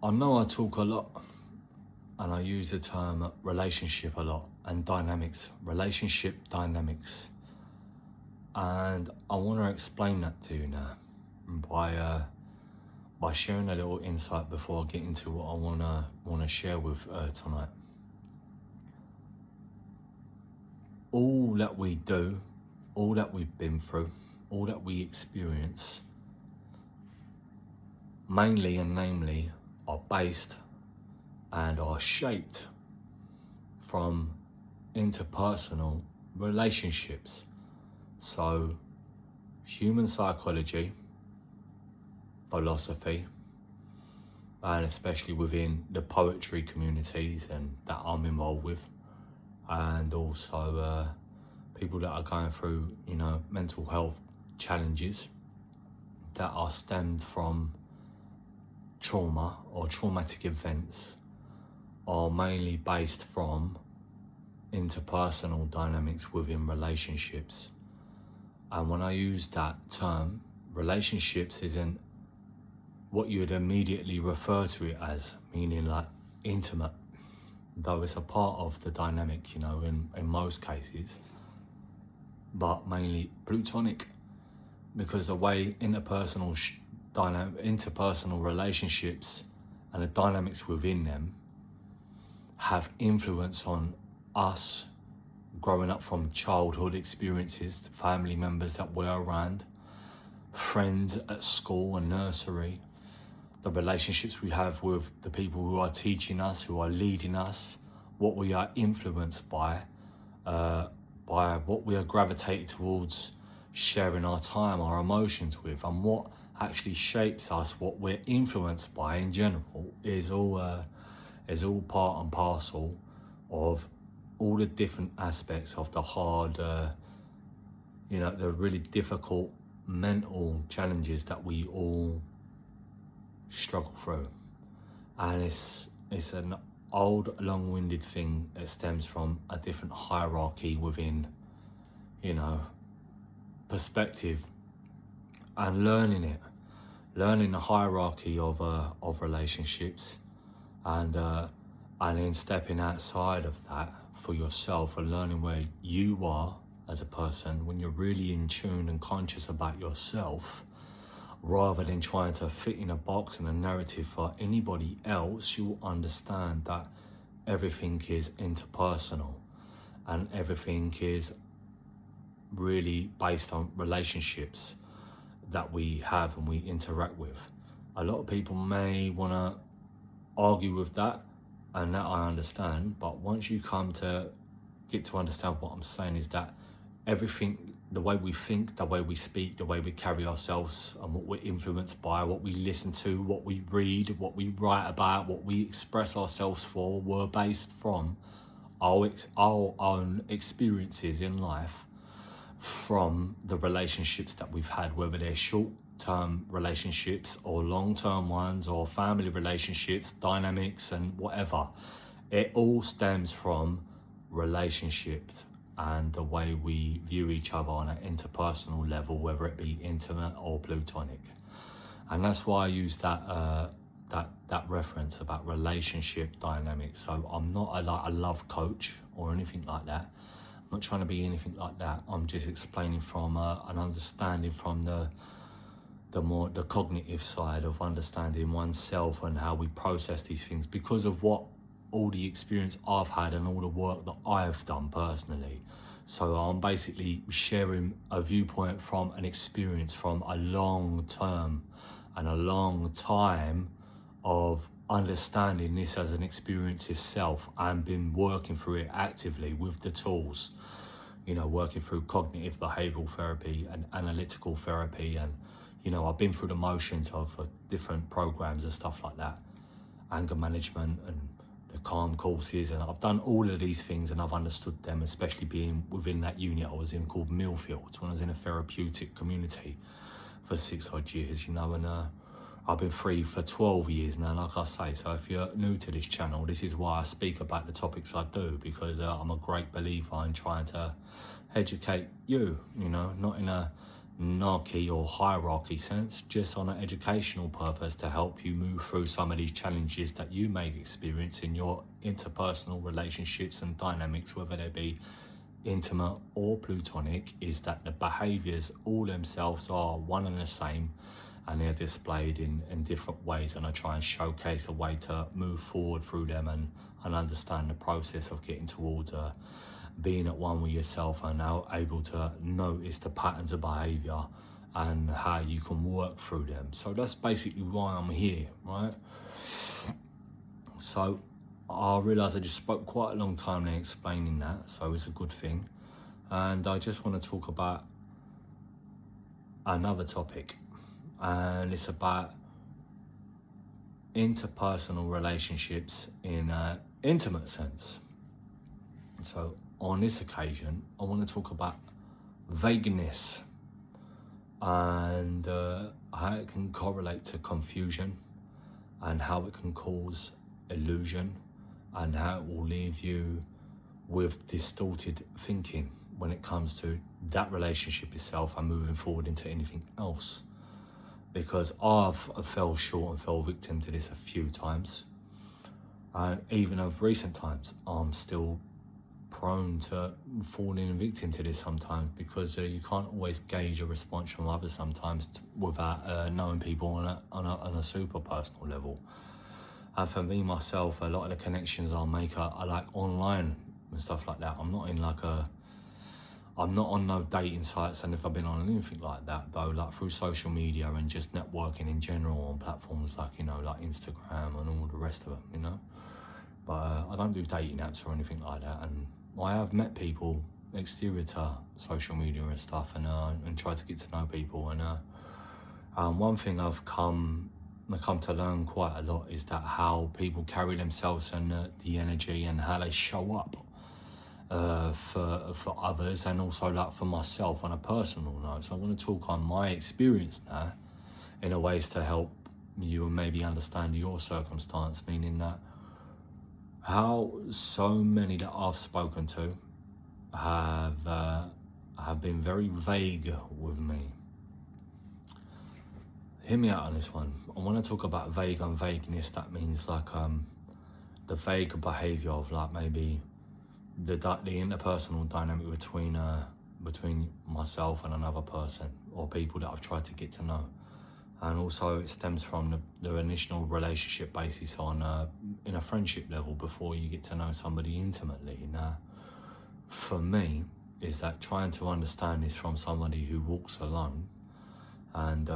I know I talk a lot and I use the term relationship a lot and dynamics, relationship dynamics. And I want to explain that to you now by sharing a little insight before I get into what I wanna share with tonight. All that we do, all that we've been through, all that we experience, mainly and namely, are based and are shaped from interpersonal relationships. So, human psychology, philosophy, and especially within the poetry communities and that I'm involved with, and also people that are going through, mental health challenges that are stemmed from trauma or traumatic events, are mainly based from interpersonal dynamics within relationships. And when I use that term, relationships isn't what you'd immediately refer to it as, meaning like intimate, though it's a part of the dynamic, in most cases, but mainly plutonic, because the way interpersonal relationships and the dynamics within them have influence on us growing up from childhood experiences, family members that we're around, friends at school and nursery, the relationships we have with the people who are teaching us, who are leading us, what we are influenced by what we are gravitated towards sharing our time, our emotions with, and what actually shapes us, what we're influenced by in general, is all part and parcel of all the different aspects of the hard, the really difficult mental challenges that we all struggle through. And it's an old, long-winded thing that stems from a different hierarchy within, perspective, and learning the hierarchy of relationships, and then stepping outside of that for yourself and learning where you are as a person when you're really in tune and conscious about yourself, rather than trying to fit in a box and a narrative for anybody else. You will understand that everything is interpersonal and everything is really based on relationships that we have and we interact with. A lot of people may want to argue with that, and that I understand, but once you come to get to understand what I'm saying, is that everything, the way we think, the way we speak, the way we carry ourselves, and what we're influenced by, what we listen to, what we read, what we write about, what we express ourselves for, were based from our own experiences in life, from the relationships that we've had, whether they're short-term relationships or long-term ones, or family relationships, dynamics, and whatever. It all stems from relationships and the way we view each other on an interpersonal level, whether it be intimate or plutonic. And that's why I use that reference about relationship dynamics. So I'm not a love coach or anything like that. I'm not trying to be anything like that. I'm just explaining from an understanding from the cognitive side of understanding oneself and how we process these things, because of what all the experience I've had and all the work that I've done personally. So I'm basically sharing a viewpoint from an experience from a long term and a long time of understanding this as an experience itself, and been working through it actively with the tools, working through cognitive behavioral therapy and analytical therapy, and I've been through the motions of different programs and stuff like that, anger management and the calm courses, and I've done all of these things and I've understood them, especially being within that unit I was in called Millfields, when I was in a therapeutic community for 6 odd years, and I've been free for 12 years now, like I say. So if you're new to this channel, this is why I speak about the topics I do, because I'm a great believer in trying to educate you, not in a or hierarchy sense, just on an educational purpose to help you move through some of these challenges that you may experience in your interpersonal relationships and dynamics, whether they be intimate or plutonic, is that the behaviors all themselves are one and the same, and they're displayed in different ways, and I try and showcase a way to move forward through them and understand the process of getting towards being at one with yourself, and now able to notice the patterns of behavior and how you can work through them. So that's basically why I'm here, right? So I realised I just spoke quite a long time there explaining that, so it's a good thing. And I just want to talk about another topic, and it's about interpersonal relationships in an intimate sense. So on this occasion, I want to talk about vagueness and how it can correlate to confusion, and how it can cause illusion, and how it will leave you with distorted thinking when it comes to that relationship itself and moving forward into anything else. Because I've fell short and fell victim to this a few times, and even of recent times I'm still prone to falling victim to this sometimes, because you can't always gauge a response from others sometimes without knowing people on a super personal level. And for me myself, a lot of the connections I'll make are like online and stuff like that. I'm not on no dating sites, and if I've been on anything like that though, like through social media and just networking in general on platforms like, like Instagram and all the rest of them, But I don't do dating apps or anything like that, and I have met people exterior to social media and stuff, and tried to get to know people, and one thing I've come to learn quite a lot is that how people carry themselves and the energy and how they show up for others, and also like for myself on a personal note. So I want to talk on my experience now in a ways to help you and maybe understand your circumstance, meaning that how so many that I've spoken to have been very vague with me. Hear me out on this one. I want to talk about vague and vagueness. That means like the vague behavior of like maybe the interpersonal dynamic between myself and another person, or people that I've tried to get to know. And also it stems from the initial relationship basis on in a friendship level before you get to know somebody intimately. Now, for me, is that trying to understand this from somebody who walks alone, and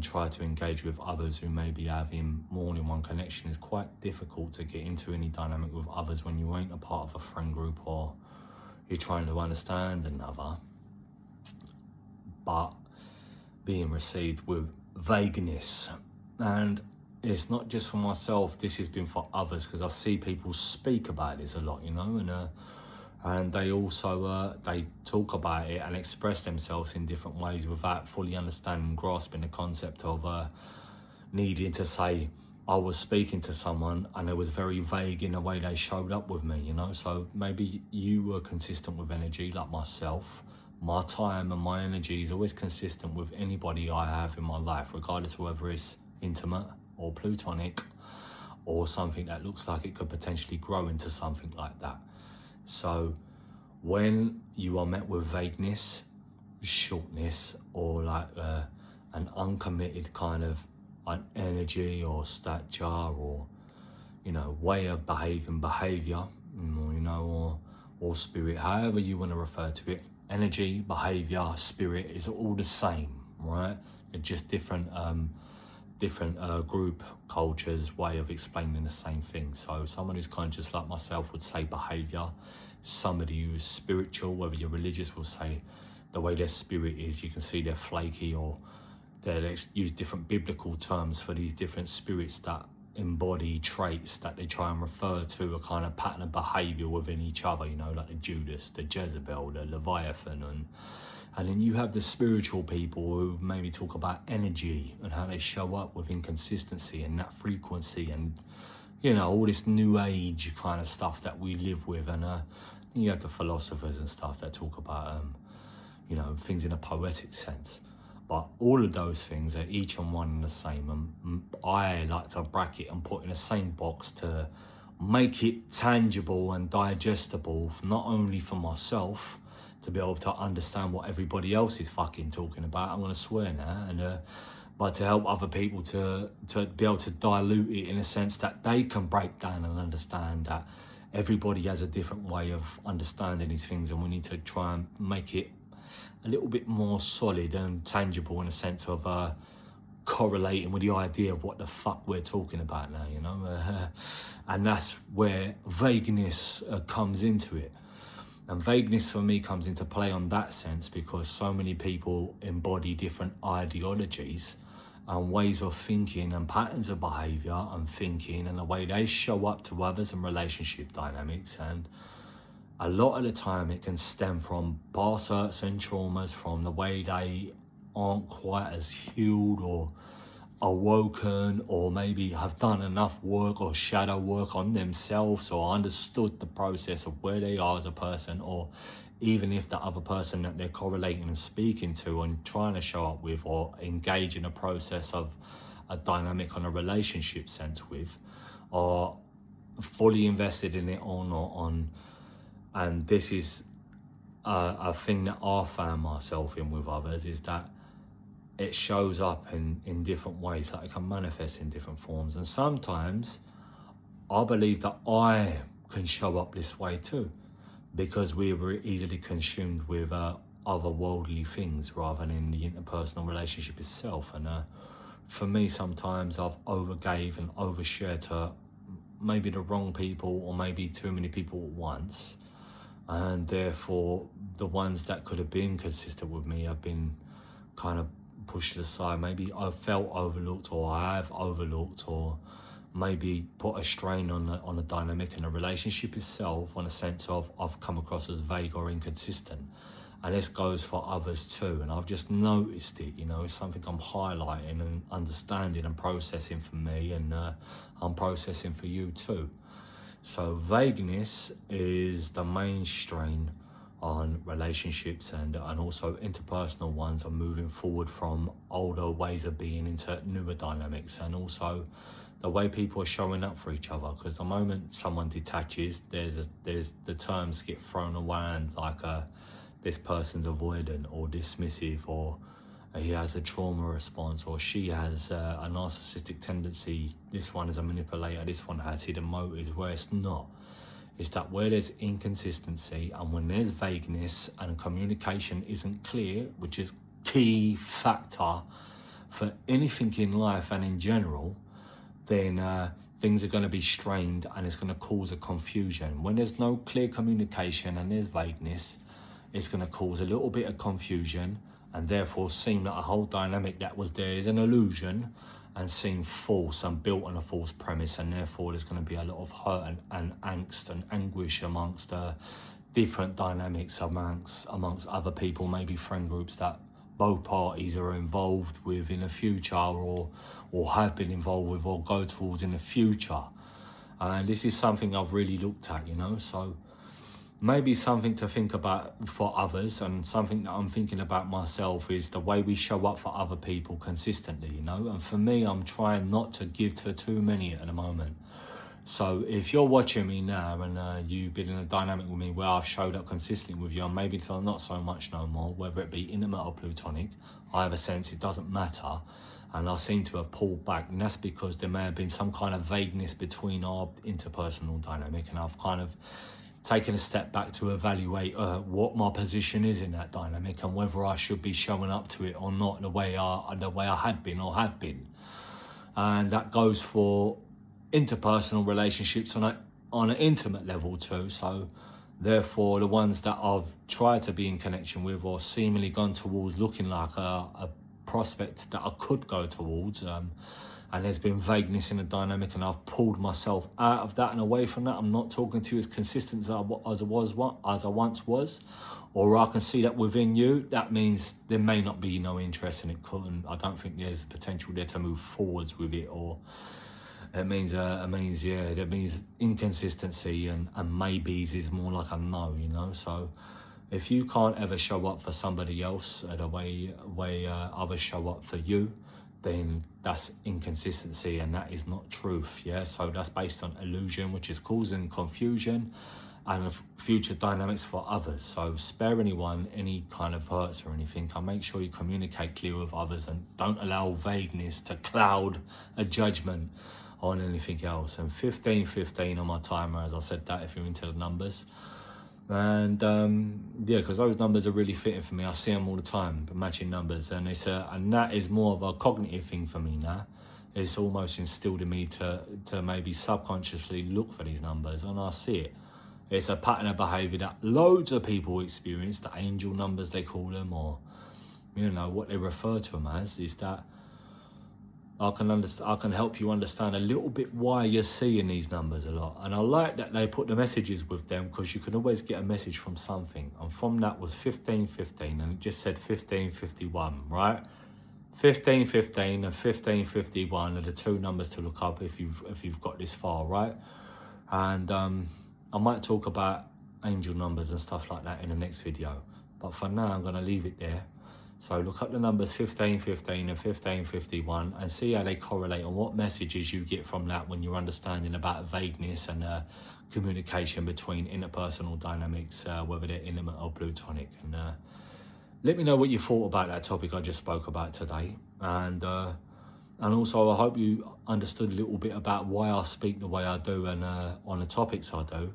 try to engage with others who may be having more than one connection is quite difficult to get into any dynamic with others when you ain't a part of a friend group or you're trying to understand another, but being received with vagueness. And it's not just for myself, this has been for others, because I see people speak about this a lot, and they also they talk about it and express themselves in different ways without fully understanding and grasping the concept of needing to say, I was speaking to someone and it was very vague in the way they showed up with me, So maybe you were consistent with energy like myself. My time and my energy is always consistent with anybody I have in my life, regardless of whether it's intimate or plutonic or something that looks like it could potentially grow into something like that. So when you are met with vagueness, shortness, or like an uncommitted kind of an energy or stature or, way of behavior, or spirit, however you want to refer to it, energy, behavior, spirit is all the same, right? It's just different group cultures way of explaining the same thing. So someone who's conscious like myself would say behavior. Somebody who's spiritual, whether you're religious, will say the way their spirit is. You can see they're flaky, or they use different biblical terms for these different spirits that embody traits that they try and refer to a kind of pattern of behavior within each other, like the Judas, the Jezebel, the Leviathan, and then you have the spiritual people who maybe talk about energy and how they show up with inconsistency and that frequency and, all this new age kind of stuff that we live with. And you have the philosophers and stuff that talk about, things in a poetic sense. But all of those things are each and one and the same, and I like to bracket and put in the same box to make it tangible and digestible, not only for myself to be able to understand what everybody else is fucking talking about. I'm gonna swear now, and but to help other people to be able to dilute it in a sense that they can break down and understand that everybody has a different way of understanding these things, and we need to try and make it a little bit more solid and tangible in a sense of correlating with the idea of what the fuck we're talking about now, you know. And that's where vagueness comes into it. And vagueness for me comes into play on that sense because so many people embody different ideologies and ways of thinking and patterns of behaviour and thinking and the way they show up to others and relationship dynamics. And a lot of the time it can stem from past hurts and traumas, from the way they aren't quite as healed or awoken, or maybe have done enough work or shadow work on themselves, or understood the process of where they are as a person, or even if the other person that they're correlating and speaking to and trying to show up with or engage in a process of a dynamic on a relationship sense with, are fully invested in it or not on. And this is a thing that I found myself in with others, is that it shows up in different ways, that it can manifest in different forms. And sometimes I believe that I can show up this way too, because we were easily consumed with otherworldly things rather than the interpersonal relationship itself. And for me, sometimes I've overgave and overshared to maybe the wrong people, or maybe too many people at once. And therefore, the ones that could have been consistent with me have been kind of pushed aside. Maybe I've felt overlooked, or I have overlooked, or maybe put a strain on the dynamic and the relationship itself, on a sense of I've come across as vague or inconsistent. And this goes for others too. And I've just noticed it, you know, it's something I'm highlighting and understanding and processing for me, and I'm processing for you too. So vagueness is the main strain on relationships and also interpersonal ones, are moving forward from older ways of being into newer dynamics, and also the way people are showing up for each other. Because the moment someone detaches, there's the terms get thrown around like this person's avoidant or dismissive, or he has a trauma response, or she has a narcissistic tendency, this one is a manipulator, this one has hidden motives, where it's not. It's that where there's inconsistency and when there's vagueness and communication isn't clear, which is key factor for anything in life and in general, then things are going to be strained and it's going to cause a confusion. When there's no clear communication and there's vagueness, it's going to cause a little bit of confusion, and therefore seem that a whole dynamic that was there is an illusion and seem false and built on a false premise, and therefore there's going to be a lot of hurt and angst and anguish amongst different dynamics amongst other people, maybe friend groups that both parties are involved with in the future, or have been involved with or go towards in the future. And this is something I've really looked at, you know, so maybe something to think about for others, and something that I'm thinking about myself is the way we show up for other people consistently, you know. And for me, I'm trying not to give to too many at the moment. So if you're watching me now and you've been in a dynamic with me where I've showed up consistently with you, and maybe till not so much no more, whether it be intimate or plutonic, I have a sense it doesn't matter, and I seem to have pulled back, and that's because there may have been some kind of vagueness between our interpersonal dynamic, and I've kind of taking a step back to evaluate what my position is in that dynamic, and whether I should be showing up to it or not the way I had been or have been. And that goes for interpersonal relationships on an intimate level too. So therefore, the ones that I've tried to be in connection with, or seemingly gone towards looking like a prospect that I could go towards, and there's been vagueness in the dynamic, and I've pulled myself out of that and away from that. I'm not talking to you as consistent as I once was, or I can see that within you. That means there may not be no interest in it, and I don't think there's potential there to move forwards with it, or it means inconsistency, and maybes is more like a no, you know. So if you can't ever show up for somebody else the way others show up for you, then that's inconsistency and that is not truth. Yeah, so that's based on illusion, which is causing confusion and future dynamics for others. So spare anyone any kind of hurts or anything, and make sure you communicate clear with others and don't allow vagueness to cloud a judgment on anything else. And 1515 on my timer, as I said that, if you're into the numbers. And yeah, because those numbers are really fitting for me. I see them all the time, matching numbers, and and that is more of a cognitive thing for me now. It's almost instilled in me to maybe subconsciously look for these numbers, and I see it. It's a pattern of behaviour that loads of people experience. The angel numbers, they call them, or what they refer to them as, is that I can help you understand a little bit why you're seeing these numbers a lot. And I like that they put the messages with them, because you can always get a message from something. And from that was 1515, and it just said 1551, right? 1515 and 1551 are the two numbers to look up if you've got this far, right? And I might talk about angel numbers and stuff like that in the next video, but for now I'm going to leave it there. So look up the numbers 1515 and 1551 and see how they correlate and what messages you get from that when you're understanding about vagueness and communication between interpersonal dynamics, whether they're intimate or plutonic. And let me know what you thought about that topic I just spoke about today. And also I hope you understood a little bit about why I speak the way I do and on the topics I do.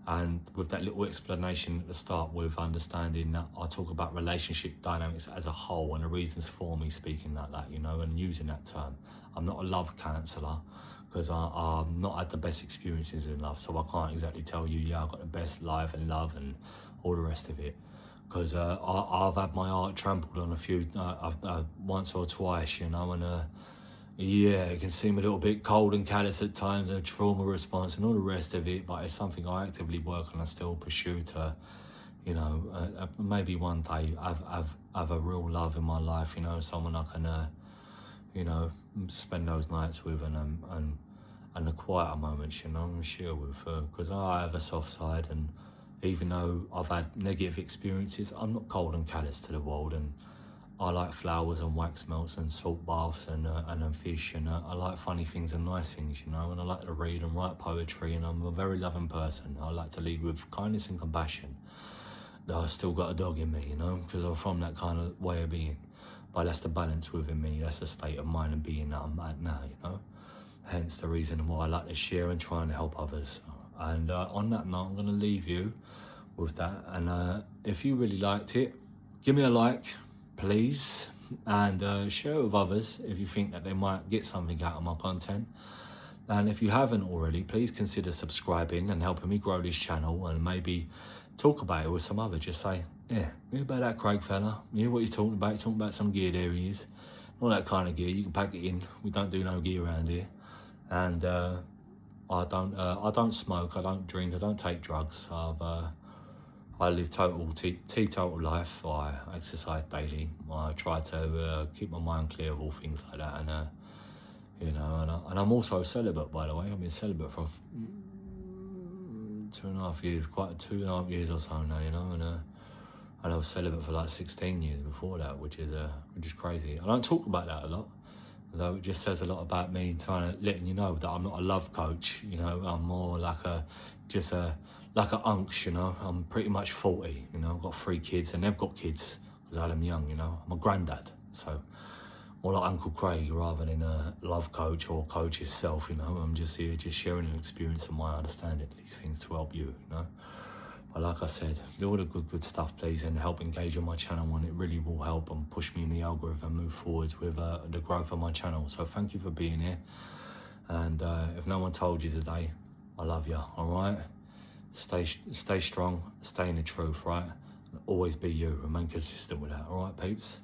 And with that little explanation at the start, with understanding that I talk about relationship dynamics as a whole and the reasons for me speaking like that, and using that term. I'm not a love counsellor, because I'm not had the best experiences in love, so I can't exactly tell you, yeah, I've got the best life and love and all the rest of it. Because I've had my heart trampled on a few, once or twice, and yeah, it can seem a little bit cold and callous at times, a trauma response and all the rest of it, but it's something I actively work on and still pursue to, maybe one day have a real love in my life, someone I can, spend those nights with and the quieter moments, and share with, because I have a soft side, and even though I've had negative experiences, I'm not cold and callous to the world, and I like flowers and wax melts and salt baths and fish, and I like funny things and nice things, and I like to read and write poetry, and I'm a very loving person. I like to lead with kindness and compassion. Though I still got a dog in me, because I'm from that kind of way of being. But that's the balance within me. That's the state of mind and being that I'm at now, Hence the reason why I like to share and try and help others. And on that note, I'm going to leave you with that. And if you really liked it, give me a like, please, and share it with others if you think that they might get something out of my content. And if you haven't already, please consider subscribing and helping me grow this channel, and maybe talk about it with some others. Just say, yeah, hear about that Craig fella, hear what he's talking about. He's talking about some gear there he is. All that kind of gear, you can pack it in. We don't do no gear around here. And I don't smoke, I don't drink, I don't take drugs. I live teetotal life. I exercise daily. I try to keep my mind clear of all things like that, and and I'm also celibate, by the way. I've been celibate for 2.5 years, quite 2.5 years or so now, and I was celibate for like 16 years before that, which is crazy. I don't talk about that a lot, though it just says a lot about me, letting you know that I'm not a love coach. I'm more like like an unks, I'm pretty much 40, I've got 3 kids, and they've got kids, because I had them young, I'm a granddad, so more like Uncle Craig rather than a love coach or coach yourself, I'm just here, just sharing an experience and my understanding of these things to help you, But like I said, do all the good stuff, please, and help engage on my channel, and it really will help and push me in the algorithm, move forwards with the growth of my channel. So thank you for being here, and if no one told you today, I love you, all right? Stay strong, stay in the truth, right? Always be you, remain consistent with that, all right, peeps?